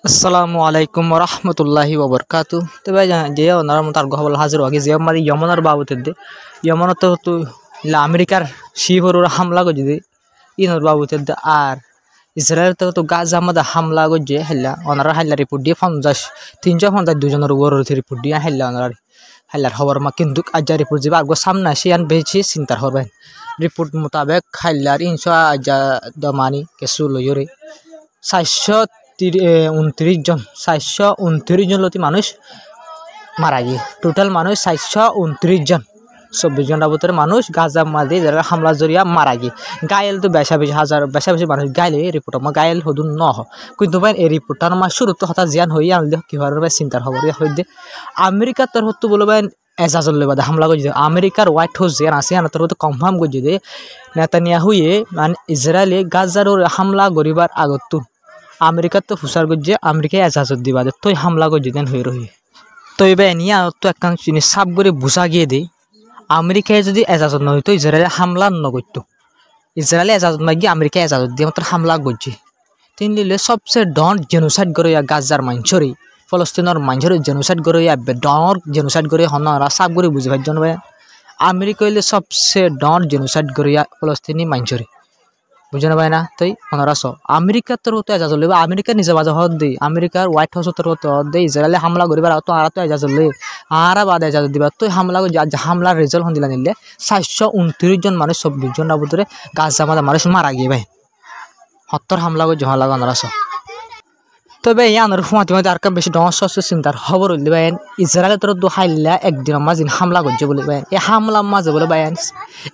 আসসালামু আলাইকুম রহমতুল্লাহি ওবরকাতু। তো ভাই যে ওনার তার গহবল হাজির আগে যে মানে ইয়মনের বাবুতে দে ইয়মনত তো আমেরিকার শিহরুর হামলা করছে ইনর বাবুতে দে আর ইসরায়েল তো গাজা মাদা হামলা করছে হেল্লা ওনারা হাল্লা রিপোর্ট দিয়ে 350 দুজনের উপর রিপোর্ট দিয়ে হেল্লা ওনার হাল্লার খবর মা কিন্তু আজ্জা রিপোর্ট যাবে আর সামনে আসি আন বেশি চিন্তার হবেন রিপোর্ট মোতাবেক হাল্লার 300 কেসু লইরে 429 জন লতি মানুষ মারা গিয়ে টোটাল মানুষ 429 জন 24 ঘন্টার ভিতরে মানুষ গাজা মাঝে যারা হামলা জড়িয়া মারা গিয়ে গায়েল তো বেশা বেশি মানুষ গাইলে রিপোর্ট আমার গায়েল হদুন ন কিন্তু ভাই এই রিপোর্টটার আমার শুরু তো হঠাৎ জিয়ান হয়ে আনলে কি ভাবে চিন্তার খবর হয়ে আমেরিকার তরফ তো বলবে এজাজল লেবাদে হামলা করছে আমেরিকার হোয়াইট হাউস যেন আছে আনার তরফ কনফার্ম করছে যে নেতানিয়াহুয়ে মানে ইসরায়েলে গাজার হামলা করিবার আগত আমেরিকার তো হুসার করছে আমেরিকায় এজাজত দিবা দে তুই হামলা করছে দেন হয়ে রহি তো এবার নিয়ে তো একটা জিনিস সাপ করে বুঝা গিয়ে দেই আমেরিকায় যদি এজাজত নয় তো ইসরায়েলে হামলা নগরত ইসরায়েলে এজাজত মাগিয়ে আমেরিকায় এজাজত দিয়ে মাত্র হামলা করছে তিন লিলে সবচেয়ে ডন জেনোসাইড করে গাজার মাঞ্চরি ফলস্তিনের মাঞ্চরি জেনোসাইড করে ডর জেনোসাইড করে হনারা সাপ করে বুঝে ভাই জন ভাই আমেরিকা হইলে সবচেয়ে ডন জেনোসাইড করে ফলস্তিনি মাঞ্চরি বুঝে না ভাই না তাই ওনারা আমেরিকার তরফ এজাজত লইব আমেরিকা নিজে বাজা হদ দেই আমেরিকার হোয়াইট হাউসের তরফ দেই ইসরায়েলে হামলা করিবার তো আর তো এজাজত লই আর বাদ এজাজত দিবা তুই হামলা হামলার রেজাল্ট হন দিলা নিলে 429 জন মানুষ 24 ঘন্টার ভিতরে গাজা মাদা মানুষ মারা গিয়ে ভাই 70 হামলা করে জহা লাগা ওনারা তবে ইয়ানোর ফুমাতি মধ্যে আর বেশি ডস চিন্তার খবর হইলে ভাই ইসরায়েলের তরফ দু হাইল্লা একদিনের মাঝে হামলা করছে বলে ভাই এই হামলার মাঝে বলে ভাই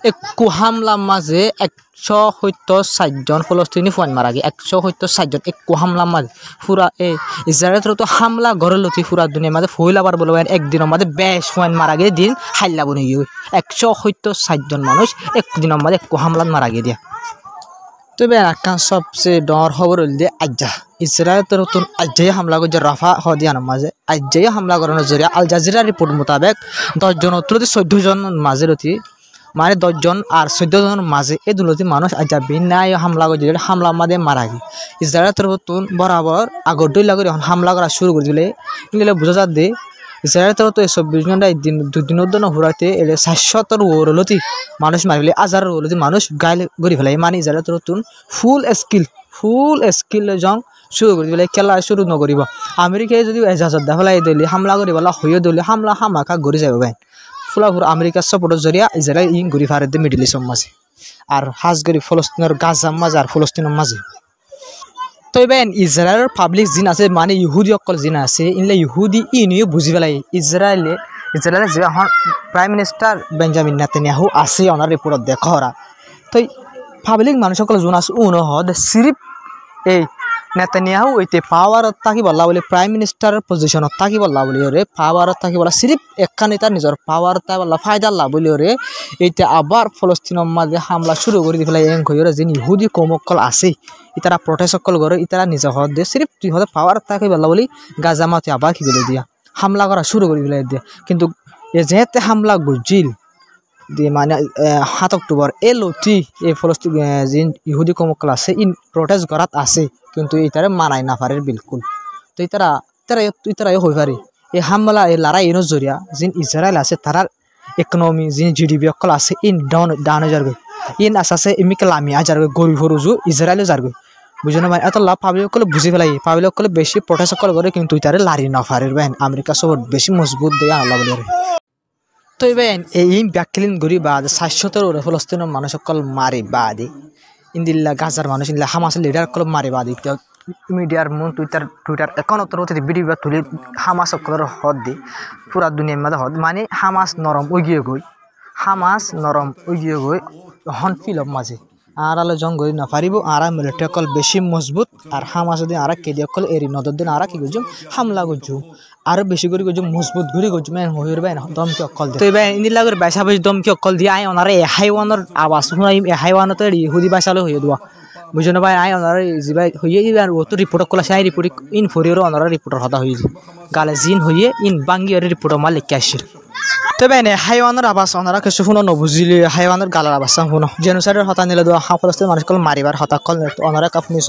একু হামলার মাঝে 174 জন ফলস্তিনি ফুয়ান মারা গিয়ে 174 জন একু হামলার মাঝে পুরা এই ইসরায়েলের তরফ তো হামলা ঘরের লতি পুরা দুনিয়ার মাঝে ফইলাবার বলে ভাই একদিনের মাঝে বেশ ফুয়ান মারা গিয়ে দিন হাইল্লা বনে গিয়ে 174 জন মানুষ একদিনের মাঝে একু হামলা মারা গিয়ে দিয়া তবে একটা সবচেয়ে ডর খবর হইল যে আজ্জা ইসরায়েল তরফ আজ্জাই হামলা করছে রাফা হদিয়ানোর মাঝে আজ্জাই হামলা করানোর জরিয়া আল জাজিরা রিপোর্ট মোতাবেক 10 জন অতি 14 জন মাঝে রতি মানে 10 জন আর 14 জনের মাঝে এই দুলতি মানুষ আজ্জা বিনায় হামলা করছে হামলা মাঝে মারা গিয়ে ইসরায়েল তরফ বরাবর আগর দইলা করে হামলা করা শুরু করে দিলে বোঝা যা দে ইসরায়েল তরফ 24 ঘন্টায় দুদিনের জন্য ঘুরাতে এলে 700 ওরলতি মানুষ মারিলে 1000 ওরলতি মানুষ গাইলে গড়ি ফেলে মানে ইসরায়েল তরফ ফুল স্কিল জং শুরু করে দিলে খেলা শুরু নকরিব আমেরিকায় যদি এজাজত দেখালাই দিলে হামলা করিবলা হয়ে দিলে হামলা হামাকা গড়ি যাব ভাই ফুলাফুর আমেরিকার সাপোর্টের জরিয়া ইসরায়েল ইং গড়ি ফারে দে মিডল ইস্টের মাঝে আর হাজ গড়ি ফলস্তিনের গাজা মাঝে আর ফলস্তিনের মাঝে তো এবার ইসরায়েলের পাবলিক জিন আছে মানে ইহুদি অকল জিন আছে ইনলে ইহুদি ইনিও বুঝি পেলাই ইসরায়েলে যে এখন প্রাইম মিনিস্টার বেঞ্জামিন নেতানিয়াহু আছে ওনার রিপোর্টত দেখরা তো পাবলিক মানুষ সকল যোন আছে হদ সিরিফ এই নেতানিয়াহু ওইতে পাওয়ারত থাকি বললা বলে প্রাইম মিনিস্টারের পজিশনত থাকি বললা বলি ওরে পাওয়ারত থাকি বলা সিরিফ একখানি তার নিজের পাওয়ার তাই বললা ফায়দা লাভ বলি ওরে এইটা আবার ফলস্তিনের মাঝে হামলা শুরু করে দি ফেলাই এং হয়ে যে ইহুদি কমকল আছে ইতারা প্রটেস্ট সকল করে ইতারা নিজে হদ দিয়ে সিরিফ তুই হতে পাওয়ার থাকি বললা বলি গাজা মাতে আবার কি বলে দিয়া হামলা করা শুরু করে ফেলাই দিয়া কিন্তু যেহেতু হামলা গুজিল দিয়ে মানে 7 অক্টোবর এ লতি এই ফলস্তিন যে ইহুদি কমকল আছে ইন প্রটেস্ট করাত আছে কিন্তু ইতারে মানাই না পারে বিলকুল তো ইতারা হয়ে পারে এই হামলা এই লড়াই এর জরিয়া যে ইসরায়েল আছে তারার ইকোনমি যে জিডিপি অকল আছে ইন ডাউন যারগৈ ইন আছে এমিকে লামি যারগৈ গরিব হরুজু ইসরায়েলে যারগৈ বুঝলো মানে এত লাভ পাবলিক সকলে বুঝি পেলাই পাবলিক সকলে বেশি প্রটেস্ট সকল করে কিন্তু ইতারে লারি না পারে বেন আমেরিকা সব বেশি মজবুত দেয়া আল্লাহ বলে তো এবার এই ব্যাকলিন গরি বাদ 700 ওরে ফলস্তিনের মানুষ সকল মারি বাদে ইন্দিল্লা গাজার মানুষ ইন্দিল্লা হামাসের লিডার সকল মারি বাদে মিডিয়ার মন টুইটার একাউন্ট ভিডিও তুলি হামাস সকলের হদ দি পুরা দুনিয়ার মাঝে হদ মানে হামাস নরম উগিয়ে গই হন ফিলপ মাঝে আর আলো জং গই না পারিব আর মিলিটারি অকল বেশি মজবুত আর হামাস যদি আর কেদি অকল এরি নদর দিন আর কি গজুম হামলা গজু আরো বেশি করে গজুম মজবুত করে গজুম হইর বাই না দমকি অকল তো এবার ইন্দিল্লা করে বেশা বেশি দমকি অকল দিয়ে আই ওনারে হাইওয়ানের আওয়াজ শুনাই হাইওয়ানতে ইহুদি ভাষালে হয়ে দেওয়া বুঝলো ভাই আই ওনারে জিবাই হইয়ে আর ও তো রিপোর্ট কলা সাই রিপোর্ট ইন ফরিয়র ওনারা রিপোর্টার হতা হয়ে গালে জিন হইয়ে ইন বাঙ্গিয়ার রিপোর্ট মাল লিখে আসির তবে এনে হাইওয়ানের আবাস ওনারা কিছু শুনো নবুঝিলি হাইওয়ানের গালার আবাস শুনো জেনোসাইডের হতা নিলে দেওয়া ফলস্তিন মানুষ কল মারিবার হতা কল ওনারা কাপ নিছ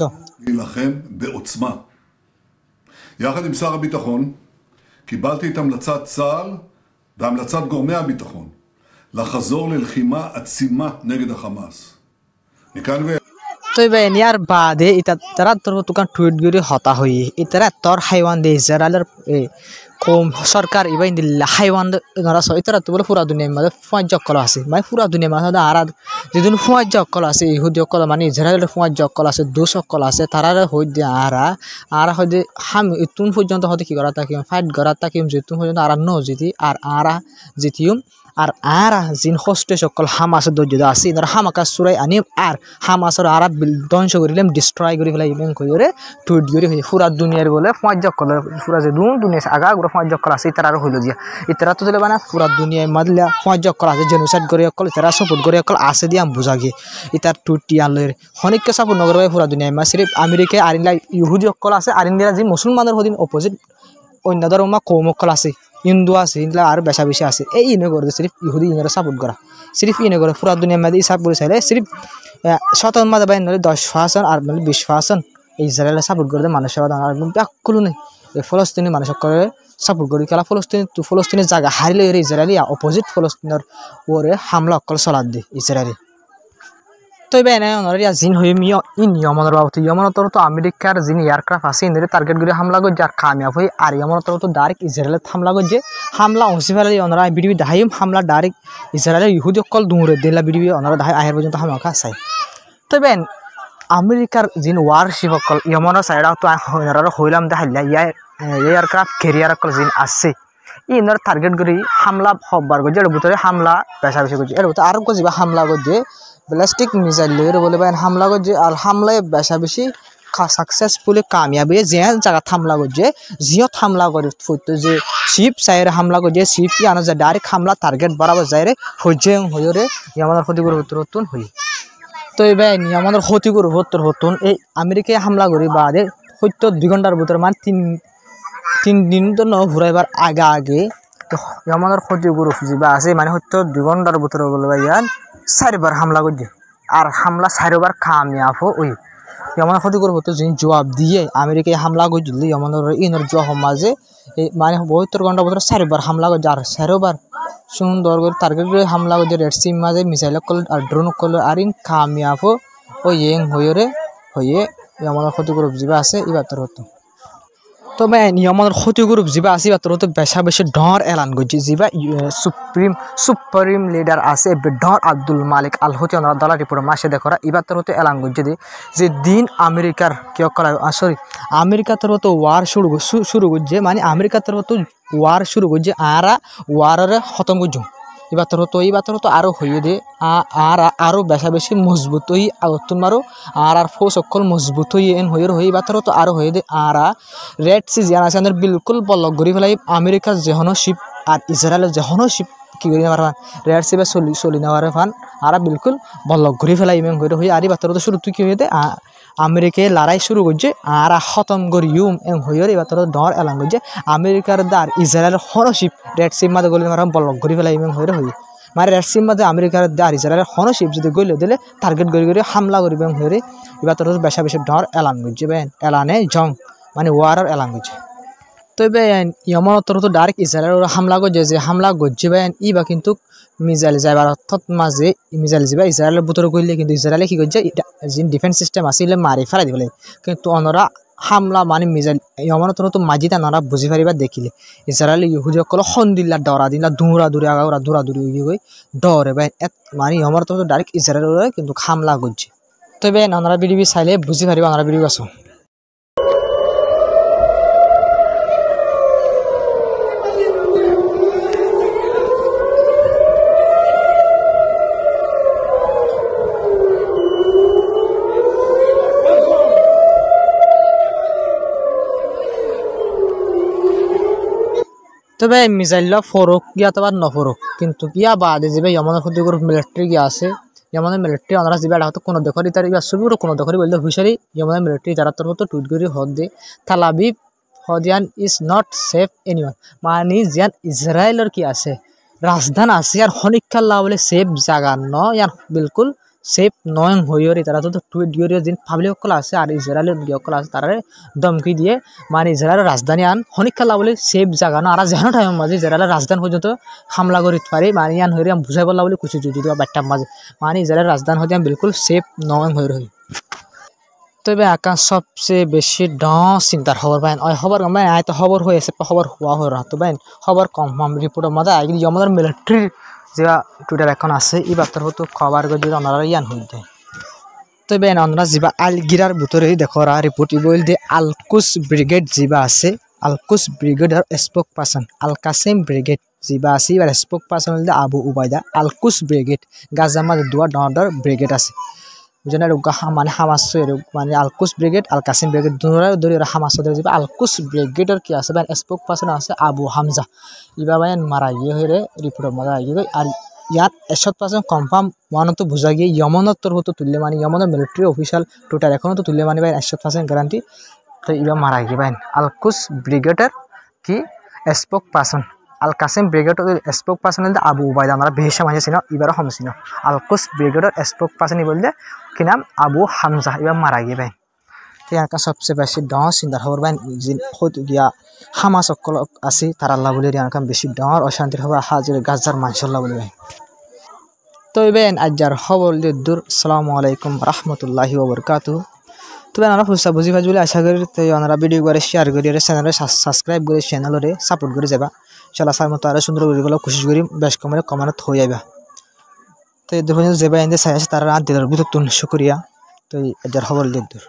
יחד עם שר הביטחון, קיבלתי את המלצת צה"ל והמלצת גורמי הביטחון לחזור ללחימה עצימה נגד החמאס. מכאן তবে ইয়ার বাদে এটা তারা তোর তুকান টুইট করে হতা হই ইতারা তোর হাইওয়ান দে ইসরায়েলের কম সরকার ইবা ইন্দিল্লা হাইওয়ান নরা সো ইতারা তো বলে পুরা দুনিয়ার মধ্যে ফুয়াজ জকল আছে মানে পুরা দুনিয়ার মধ্যে আর যেদিন ফুয়াজ জকল আছে ইহুদি জকল মানে ইসরায়েলের ফুয়াজ জকল আছে দোষ জকল আছে তারা হই দে আর হই দে হাম ইতুন পর্যন্ত হতে কি করা তাকি ফাইট করা তাকি যেতুন পর্যন্ত আর ন জিতি আর জিতিউম আর জিন হোস্টে সকল হামাসের দর্জিত আছে ইনার হামাকা সুরাই আনিম আর হামাসের আর ধ্বংস করিলাম ডিস্ট্রয় করে ফেলাই ইমেন করে টুইট করে পুরা দুনিয়ার বলে পাঁচ জকল পুরা যে দুনিয়া আগা পুরো পাঁচ জকল আছে ইতার আর হইল দিয়া ইতারা তো দিলে মানে পুরা দুনিয়ায় মাদলা পাঁচ জকল আছে জেনোসাইড করে অকল ইতারা সাপোর্ট করে অকল আছে দিয়া বুঝা গিয়ে ইতার টুইটি আনলে হনিককে সাপোর্ট নগর পুরা দুনিয়ায় মা সিরিফ আমেরিকা আর ইনলা ইহুদি অকল আছে আর ইন্দিরা যে মুসলমানের হদিন অপোজিট অন্য ধর্ম কৌম অকল আছে হিন্দু আছে ইনলা আর বেশা বেশি আছে এই ইনে করে সিরিফ ইহুদি ইনরা সাপোর্ট করা সিরিফ ইনে করে পুরা দুনিয়ার মধ্যে হিসাব করে চাইলে সিরিফ শতন মাদে বাইন নলে 10% আর নলে 20% ইসরায়েল সাপোর্ট করে মানুষের আর ব্যাকুল নেই এই ফলস্তিনি মানুষ করে সাপোর্ট করি খেলা ফলস্তিনের জায়গা হারিলে ইসরায়েলি অপোজিট ফলস্তিনের ওরে হামলা অকল চলাত দিয়ে ইসরায়েলি তো এবার এনে ওনারা জিন হয়ে ইয়মনের বাবদ ইয়মনের তো আমেরিকার যিনি এয়ারক্রাফট আছে ইন্দিরে টার্গেট করে হামলা করছে আর কামিয়াব হয়ে আর ইয়মনের তো ডাইরেক্ট ইসরায়েলের হামলা করছে হামলা অংশী ফেলে ওনারা বিডিবি দাহাইম হামলা ডাইরেক্ট ইসরায়েলের ইহুদি অকল দূরে দিলা বিডিবি ওনারা দাহাই আহের পর্যন্ত হামলা চাই তো এবার আমেরিকার যিনি ওয়ারশিপ অকল ইয়মনের সাইড তো ওনারা হইলাম দেখাইলা এয়ারক্রাফট ক্যারিয়ার অকল যিনি আছে ইনার টার্গেট করে হামলা হবার করছে এর ভিতরে হামলা পেশা বেশি করছে এর ভিতরে আরো করছে হামলা করছে ব্যালিস্টিক মিসাইল লইরে বলে বাইন হামলা করছে আর হামলায় বেশা বেশি সাকসেসফুলি কামিয়াবি যে জায়গা হামলা করছে জিয়ত হামলা করে ফুটতো যে শিপ সাইরে হামলা করছে শিপ আনা যায় ডাইরেক্ট হামলা টার্গেট বরাবর যায় রে হইছে হইরে আমাদের ক্ষতিকর হতুন হই তো এবার আমাদের ক্ষতিকর হতুন এই আমেরিকায় হামলা করি বাদে হয়তো 2 ঘন্টার ভিতরে মানে তিন দিন তো ন ঘুরাইবার আগে তো আমাদের ক্ষতিকর যা আছে মানে হয়তো 2 ঘন্টার ভিতরে বলে ভাইয়ান 4বার হামলা করছে আর হামলা 4বার কামিয়াব ওই আমাদের ক্ষতিকর হতো যিনি জবাব দিয়ে আমেরিকায় হামলা করছিল আমাদের ইনর জবাব মাঝে মানে 72 ঘন্টার ভিতরে 4বার হামলা করছে আর 4বার সুন্দর করে টার্গেট করে হামলা করছে রেড সি মাঝে মিসাইল কল আর ড্রোন কল আর ইন কামিয়াব ওই হয়ে আমাদের ক্ষতিকর যা আছে এবার তোর হতো তবে নিয়মের ক্ষতিকর যা আছে এবার তোর হতো বেশা বেশি ডর এলান করছে যা সুপ্রিম লিডার আছে ডর আব্দুল মালিক আল হতে ওনারা দলা রিপোর্ট মাসে দেখরা এবার তোর হতো এলান করছে যে দিন আমেরিকার কেউ করা সরি আমেরিকা তোর হতো ওয়ার শুরু করছে মানে আমেরিকা তোর হতো ওয়ার শুরু করছে আর ওয়ারে খতম করছে এবার তোর হতো আরো হইয়ে দে আর আরো বেশা বেশি মজবুত হই আগতুন মারো আর ফোর্স অকল মজবুত হই এন হইয়ের হই এবার তোর হতো আরো হইয়ে দে আর রেড সি জিয়ান আছে বিলকুল বলক গড়ি ফেলাই আমেরিকার যেহনো শিপ আর ইসরায়েলের যেহনো শিপ কি করি নেওয়ার ফান রেড সিপে চলি নেওয়ার ফান আর বিলকুল বলক ঘুরি ফেলাই ইমেন ঘুরে হই আর এবার তোর শুরু তুই কি হইয়ে দে আমেরিকায় লড়াই শুরু করছে আর খতম করি এম হইয়ের এবার তোর ডর এলান করছে আমেরিকার দার ইসরায়েলের হনশিপ রেড সিপ মাঝে গলি মারা বলক ঘুরি ফেলাই ইমেন হইরে হই মানে রেড সিপ মাঝে আমেরিকার দার ইসরায়েলের হনশিপ যদি গলে দিলে টার্গেট করে হামলা করি এম হইরে এবার তোর বেশা বেশি ডর এলান করছে এলানে জং মানে ওয়ারের এলান করছে তবে ইয়মন তোর তো ডাইরেক্ট ইসরায়েলের হামলা করছে যে হামলা করছে ইবা কিন্তু মিসাইল যাবার অর্থাৎ মাঝে মিসাইল যাবা ইসরায়েলের ভিতরে গইলে কিন্তু ইসরায়েলে কি করছে যে ডিফেন্স সিস্টেম আছে মারি ফেলাই দিবলে কিন্তু অনরা হামলা মানে মিসাইল ইয়মন তোর তো মাঝিটা নরা বুঝি পারিবা দেখিলে ইসরায়েল ইহুদি সকল সন্দিল্লা ডরা দিলা দূরা আগা দূরা গই ডরে মানে ইয়মন তোর তো ডাইরেক্ট ইসরায়েলের কিন্তু হামলা করছে তবে অনরা বিডিবি চাইলে বুঝি পারিবা অনরা বিডিবি আছো তবে মিসাইল ফরক গিয়া তো নফরক কিন্তু ইয়া বাদে যে ইয়মনের ক্ষতিকর মিলিটারি গিয়া আছে ইয়মনের মিলিটারি ওনারা যে হয়তো কোনো দেখরি তার ইয়া ছবিরও কোনো দেখরি বললে হুইসারি ইয়মনের মিলিটারি যারা তোর মতো টুইট করে হদ দে তালাবিব হদিয়ান ইজ নট সেফ এনিওয়ান মানে জিয়ান ইসরায়েলের কি আছে রাজধান আছে আর হনিকাল্লা বলে সেফ জায়গা ন ইয়ার বিলকুল সেফ নয়ং হইয়রি তারা তো টুইট দিয়রি দিন পাবলিক সকল আছে আর ইসরায়েলের সকল আছে তারা ধমকি দিয়ে মানে ইসরায়েলের রাজধানী আন হনিক খেলা বলে সেফ জায়গা না আর যেন টাইমের মাঝে ইসরায়েলের রাজধানী পর্যন্ত হামলা করে পারি মানে ইয়ান হইরে বুঝাই বললা বলে কুচি যদি বাট্টার মাঝে মানে ইসরায়েলের রাজধানী হইতে বিলকুল সেফ নয়ং হয়ে রই তবে আকাশ সবচেয়ে বেশি চিন্তার খবর পাইন ওই খবর মানে আয় তো খবর হয়েছে খবর হওয়া হয়ে রাখতো পাইন খবর কনফার্ম রিপোর্টের মধ্যে আগে আমাদের মিলিটারি যে টুইটার এখন আছে এই বার্তার হতো খবর করে দিয়ে ওনারা ইয়ান হয়ে দেয় তবে ওনারা যা আলগিরার ভিতরে দেখো রিপোর্ট বল দিয়ে আলকুস ব্রিগেড যা আছে আলকুস ব্রিগেডের স্পোক পার্সন আল কাসেম ব্রিগেড যা আছে এবার স্পোক পার্সন হল আবু উবাইদা আলকুস ব্রিগেড গাজার মাঝে দুয়া ডর ব্রিগেড আছে বুঝলেন মানে হামাস মানে আলকুস ব্রিগেড আল কাসিম ব্রিগেড দুই হামাস আলকুস ব্রিগেডের কি আছে স্পোক পার্সন আছে আবু হামজা এবার মারা গিয়ে হয়ে রিপোর্টের মধ্যে আগে আর ইয়াত 100% কনফার্ম ওয়ানতো বুঝা গিয়ে ইয়মনের তরফতো তুললে মানে ইয়মনের মিলিটারি অফিসিয়াল টোটাল এখনও তো তুললে মানে 100% গ্যারান্টি তো এবার মারা গিয়ে আলকুস ব্রিগেডের কি স্পোক পার্সন আল কাসিম ব্রিগেডের স্পোক পার্সন আবু উবাইদা আমরা বেশি মাঝে ছিল এবারও সমছিল আলকুস ব্রিগেডের স্পোক পার্সন বললে কি নাম আবু হামজা এবার মারা গিয়ে ইয়ার সবচেয়ে বেশি চিন্তার খবর গিয়া হামাস সকল আছে তার আল্লাহ বলে ইয়ার বেশি ডর অশান্তির খবর হাজির গাজার মানসল্লাহ বলে তো আজ্জার খবর দূর আসসালামু আলাইকুম রহমতুল্লাহি ওবরকাতু তবে আমরা ফুসা বুঝি ভাজ বলে আশা করি তো ওনারা ভিডিও করে শেয়ার করি চ্যানেলে সাবস্ক্রাইব করে চ্যানেলরে সাপোর্ট করে যাবা চলা সার মতো আরো সুন্দর ভিডিওগুলো কোশিশ করি বেশ কমেন্ট হয়ে যাবা তো এই দুজন যে ভাই চাই আছে তারা দিদার ভিতর শুক্রিয়া তো আজ্জার খবর দূর